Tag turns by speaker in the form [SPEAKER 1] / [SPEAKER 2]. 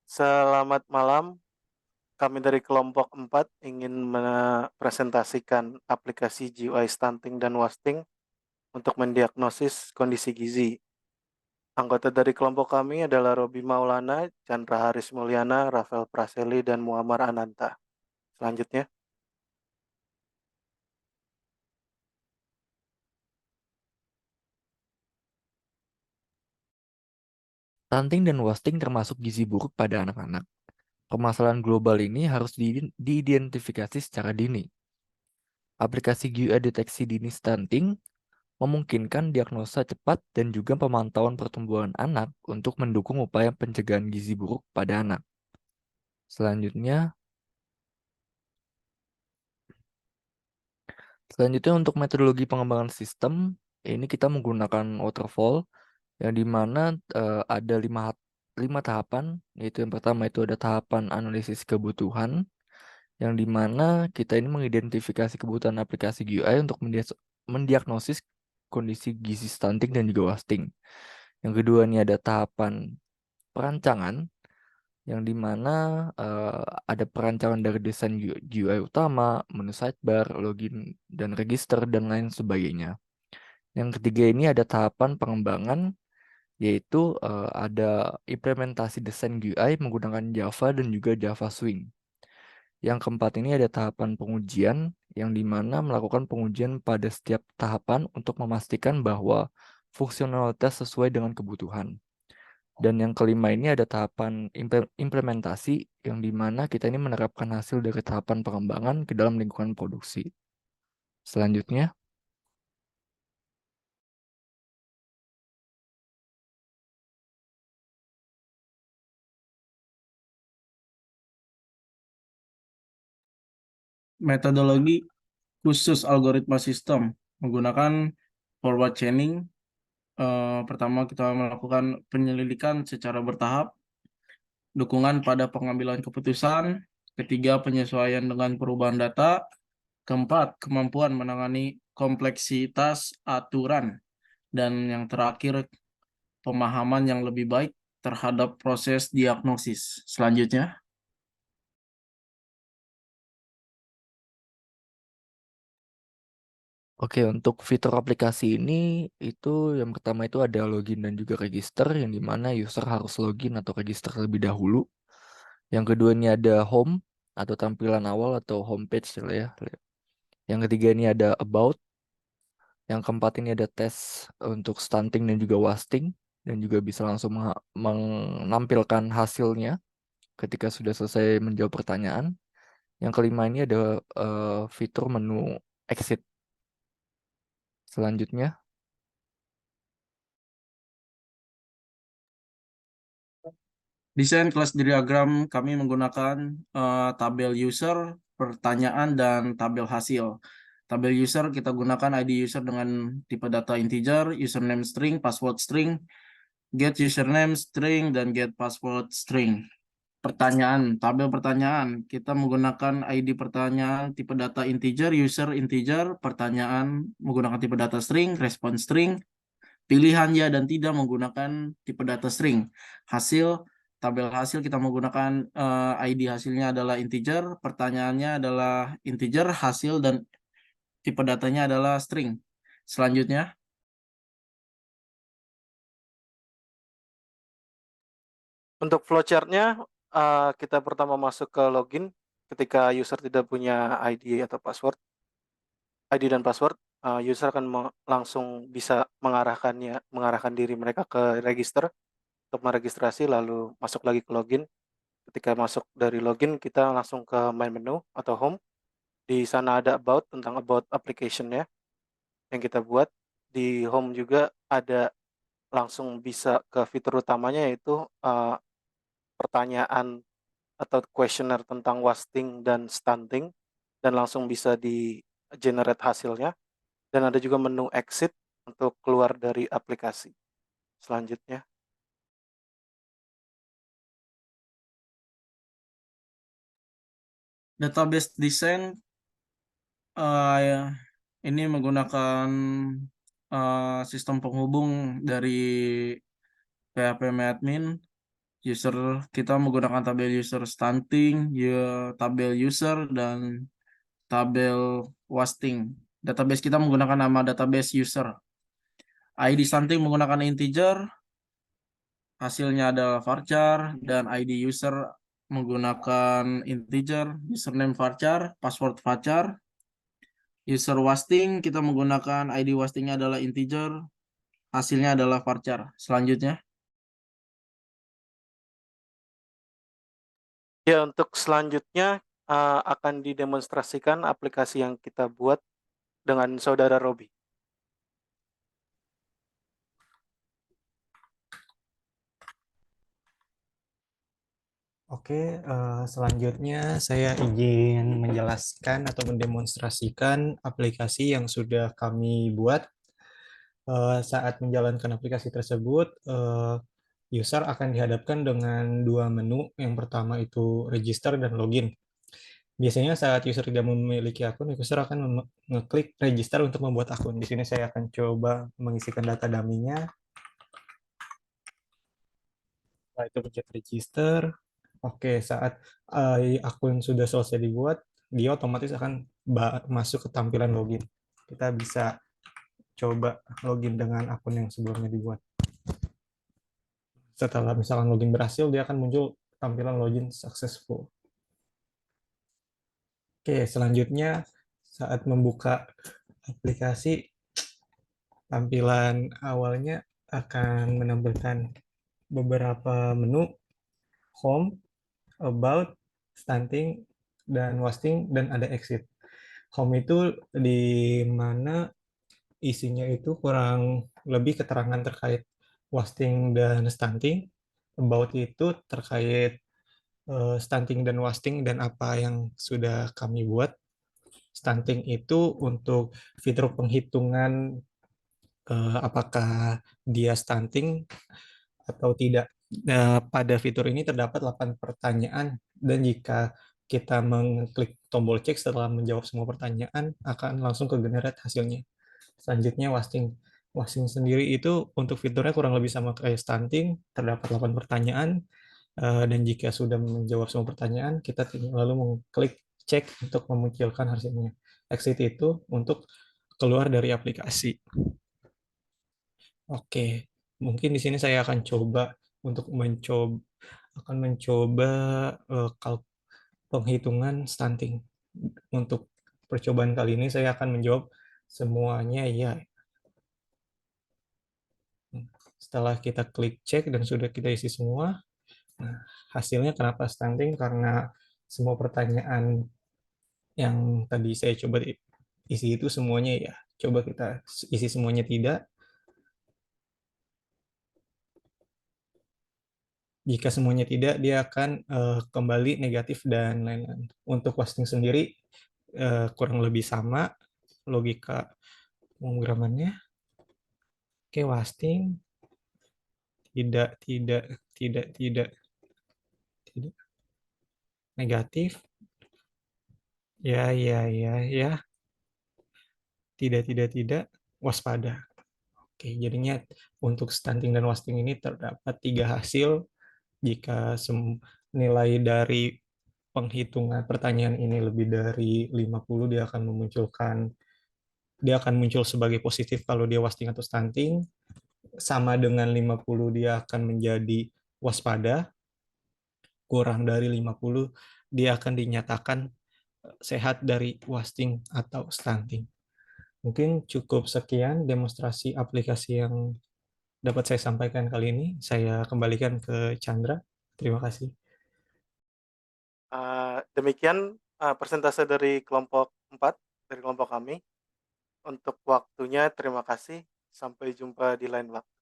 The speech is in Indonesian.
[SPEAKER 1] Selamat malam. Kami dari kelompok 4 ingin mempresentasikan aplikasi GUI stunting dan wasting untuk mendiagnosis kondisi gizi. Anggota dari kelompok kami adalah Robi Maulana, Chandra Haris Mulyana, Rafael Praseli, dan Muammar Ananta. Selanjutnya,
[SPEAKER 2] Stunting dan wasting termasuk gizi buruk pada anak-anak. Permasalahan global ini harus diidentifikasi secara dini. Aplikasi GUI deteksi dini stunting memungkinkan diagnosa cepat dan juga pemantauan pertumbuhan anak untuk mendukung upaya pencegahan gizi buruk pada anak. Selanjutnya, selanjutnya untuk metodologi pengembangan sistem, ini kita menggunakan waterfall yang dimana ada lima tahapan, yaitu yang pertama itu ada tahapan analisis kebutuhan, yang dimana kita ini mengidentifikasi kebutuhan aplikasi GUI untuk mendiagnosis kondisi gizi stunting dan juga wasting. Yang kedua ini ada tahapan perancangan, yang dimana ada perancangan dari desain GUI utama, menu sidebar, login, dan register, dan lain sebagainya. Yang ketiga ini ada tahapan pengembangan, yaitu ada implementasi desain GUI menggunakan Java dan juga Java Swing. Yang keempat ini ada tahapan pengujian, yang dimana melakukan pengujian pada setiap tahapan untuk memastikan bahwa fungsionalitas sesuai dengan kebutuhan. Dan yang kelima ini ada tahapan implementasi, yang dimana kita ini menerapkan hasil dari tahapan pengembangan ke dalam lingkungan produksi. Selanjutnya,
[SPEAKER 3] Metodologi khusus algoritma sistem menggunakan forward chaining. Pertama, kita melakukan penyelidikan secara bertahap, dukungan pada pengambilan keputusan, ketiga, penyesuaian dengan perubahan data, keempat, kemampuan menangani kompleksitas aturan, dan yang terakhir, pemahaman yang lebih baik terhadap proses diagnosis. Selanjutnya,
[SPEAKER 2] oke, untuk fitur aplikasi ini, itu yang pertama itu ada login dan juga register, yang dimana user harus login atau register terlebih dahulu. Yang kedua ini ada home atau tampilan awal atau homepage lah ya. Yang ketiga ini ada about. Yang keempat ini ada tes untuk stunting dan juga wasting, dan juga bisa langsung menampilkan hasilnya ketika sudah selesai menjawab pertanyaan. Yang kelima ini ada fitur menu exit. Selanjutnya,
[SPEAKER 3] desain kelas diagram kami menggunakan tabel user, pertanyaan, dan tabel hasil. Tabel user kita gunakan ID user dengan tipe data integer, username string, password string, get username string, dan get password string. Pertanyaan, tabel pertanyaan kita menggunakan ID pertanyaan tipe data integer, user integer, pertanyaan menggunakan tipe data string, response string, pilihan ya dan tidak menggunakan tipe data string. Hasil, tabel hasil kita menggunakan ID hasilnya adalah integer, pertanyaannya adalah integer, hasil dan tipe datanya adalah string. Selanjutnya,
[SPEAKER 1] untuk flowchart-nya, kita pertama masuk ke login ketika user tidak punya ID atau password. ID dan password, user akan langsung bisa mengarahkan diri mereka ke register untuk meregistrasi lalu masuk lagi ke login. Ketika masuk dari login kita langsung ke main menu atau home. Di sana ada about tentang about application-nya yang kita buat. Di home juga ada langsung bisa ke fitur utamanya yaitu pertanyaan atau questionnaire tentang wasting dan stunting dan langsung bisa di generate hasilnya. Dan ada juga menu exit untuk keluar dari aplikasi. Selanjutnya,
[SPEAKER 3] database design ini menggunakan sistem penghubung dari PHP Admin. Kita menggunakan tabel user stunting, ya, tabel user, dan tabel wasting. Database kita menggunakan nama database user. ID stunting menggunakan integer, hasilnya adalah varchar, dan ID user menggunakan integer, username varchar, password varchar. User wasting kita menggunakan ID wastingnya adalah integer, hasilnya adalah varchar. Selanjutnya,
[SPEAKER 1] Ya, untuk selanjutnya akan didemonstrasikan aplikasi yang kita buat dengan saudara Robi.
[SPEAKER 4] Oke, selanjutnya saya izin menjelaskan atau mendemonstrasikan aplikasi yang sudah kami buat. Saat menjalankan aplikasi tersebut, user akan dihadapkan dengan dua menu. Yang pertama itu register dan login. Biasanya saat user tidak memiliki akun, user akan mengeklik register untuk membuat akun. Di sini saya akan coba mengisikan data dummy-nya. Setelah itu pencet register. Oke, saat akun sudah selesai dibuat, dia otomatis akan masuk ke tampilan login. Kita bisa coba login dengan akun yang sebelumnya dibuat. Setelah misalkan login berhasil, dia akan muncul tampilan login successful. Oke, selanjutnya saat membuka aplikasi, tampilan awalnya akan menampilkan beberapa menu, home, about, stunting, dan wasting, dan ada exit. Home itu di mana isinya itu kurang lebih keterangan terkait wasting dan stunting. About itu terkait stunting dan wasting dan apa yang sudah kami buat. Stunting itu untuk fitur penghitungan apakah dia stunting atau tidak. Pada fitur ini terdapat 8 pertanyaan dan jika kita mengklik tombol cek setelah menjawab semua pertanyaan akan langsung ke generate hasilnya. Selanjutnya wasting. Wasting sendiri itu untuk fiturnya kurang lebih sama kayak stunting, terdapat 8 pertanyaan dan jika sudah menjawab semua pertanyaan kita lalu mengklik cek untuk memunculkan hasilnya. Exit itu untuk keluar dari aplikasi. Oke, mungkin di sini saya akan coba untuk mencoba penghitungan stunting. Untuk percobaan kali ini saya akan menjawab semuanya ya. Setelah kita klik cek dan sudah kita isi semua, nah, hasilnya kenapa stunting? Karena semua pertanyaan yang tadi saya coba isi itu semuanya ya. Coba kita isi semuanya tidak. Jika semuanya tidak, dia akan kembali negatif dan lain-lain. Untuk wasting sendiri kurang lebih sama logika pemrogramannya. Oke, wasting tidak negatif. Ya. Tidak waspada. Oke, jadinya untuk stunting dan wasting ini terdapat 3 hasil. Jika nilai dari penghitungan pertanyaan ini lebih dari 50, dia akan muncul sebagai positif kalau dia wasting atau stunting. Sama dengan 50, dia akan menjadi waspada. Kurang dari 50, dia akan dinyatakan sehat dari wasting atau stunting. Mungkin cukup sekian demonstrasi aplikasi yang dapat saya sampaikan kali ini. Saya kembalikan ke Chandra. Terima kasih.
[SPEAKER 1] Demikian persentase dari kelompok 4, dari kelompok kami. Untuk waktunya terima kasih. Sampai jumpa di lain waktu.